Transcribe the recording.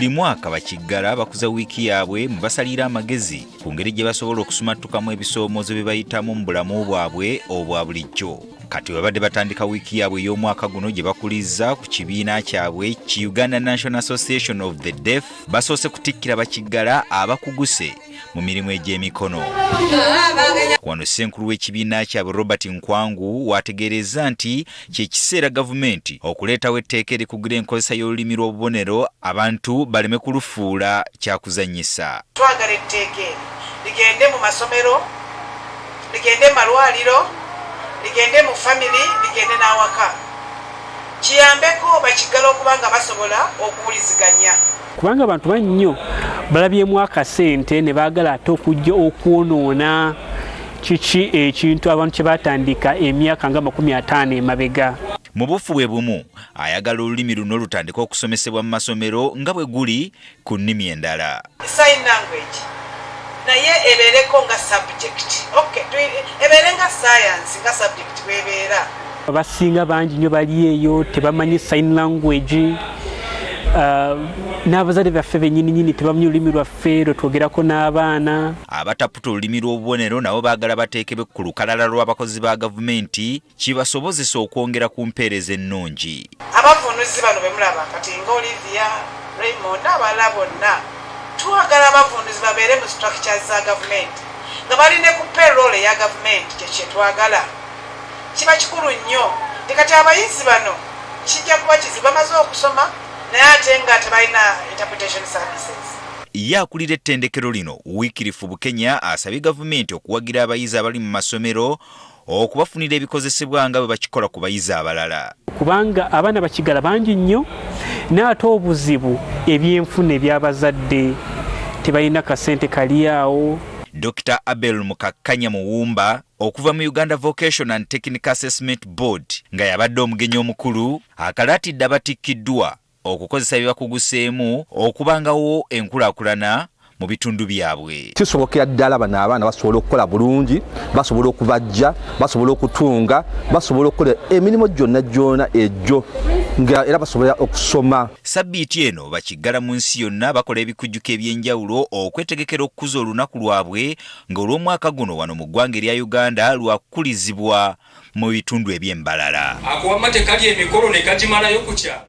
Buli mwaka bakiggala bakuza wiiki yaabwe mu basalira amagezi ku ngeri gye basobola okusumattukamu ebisoomoozo bye bayitamu mu bulamu bwabwe obwa bulijjo. Kati babadde batandika wiiki yaabwe ey'omwaka guno gye bakulizza ku kibiina kyabwe ki Uganda National Association of the Deaf, basoose kutikkira bakiggala abakuguse mu mirimu egy'emikono. Wano ssenkulu w'ekibiina kyabwe Robert Nkwangu wategeereza nti kye kiseera gavumenti okuleetawo etteeka erikugira enkozesa y'olulimi lw'obubonero abantu baleme kulufuula kyakuzannyisa. Twagala etteeka ligende mu masomero, ligende mu malwaliro, ligende mu family, ligende n'awaka. Kiyambeko bakiggala okuba nga basobola okuwuliziganya. Kubanga abantu bannyo balabyemu akasente ne baagala ate okujja okwonoona kiki ekintu abantu kye batandika emyaka nga 50 emabega. Mu bufu bwe bumu ayagala olulimi luno lutandika okusomesebwa mu masomero nga bwe guli ku nnimi endala. Sign language naye ebeereko nga subject. Okay, ebeere nga science nga subject bwebeera. Abasinga bangi nnyo bali eyo tebamanyi sign language. N'abazadde baffe bennyini tebamanyi olulimi lwaffe lwe twogerako n'abaana. Abataputa olulimi lw'obubonero nabo baagala bateekebwe ku lukalala lw'abakozi ba gavumenti kibasobozesa okwongera ku mpeereza ennungi. Abavunuzi bano be mulaba kati nga Olivia, Raymond n'abalala bonna twagala abavunuzi babeere mu structures za gavumenti nga baline ku payroll ya gavumenti. Kye twagala kiba kikulu nnyo. Kati abayizi bano kijja kuba kizibu bamaze okusoma naye ate nga tebalina interpretation services. Ye akulira ettendekero lino Wycliffe Bukenya asabye gavumenti okuwagira abayizi abali mu masomero okubafunira ebikozesebwa nga bwe bakikola ku bayizi abalala. Kubanga abaana bakiggala bangi nnyo n'ate obuzibu ebyenfuna eby'abazadde tebalina kasente kali awo. Dr. Abel Mukakkanya Muwumba okuva mu Uganda Vocational and Technical Assessment Board nga yabadde omugenyi omukulu akalaatidde abatikkiddwa okukozesa byebakuguseemu okubangawo enkulaakulana mu bitundu byabwe. Kisobokera ddala bano abaana basobola okukola bulungi, basobola okubajja, basobola okutunga, basobola okukola emirimu gyonna egyo nga era basobola okusoma. Sabbiiti eno bakiggala mu nsi yonna bakola ebikujjuko eby'enjawulo okwetegekera okukuza olunaku lwabwe nga olw'omwaka guno wano mu ggwanga erya Uganda lwakukulizibwa mu bitundu eby'embalala. Akuwamma tekali emikolo ne kagimalayo kukya.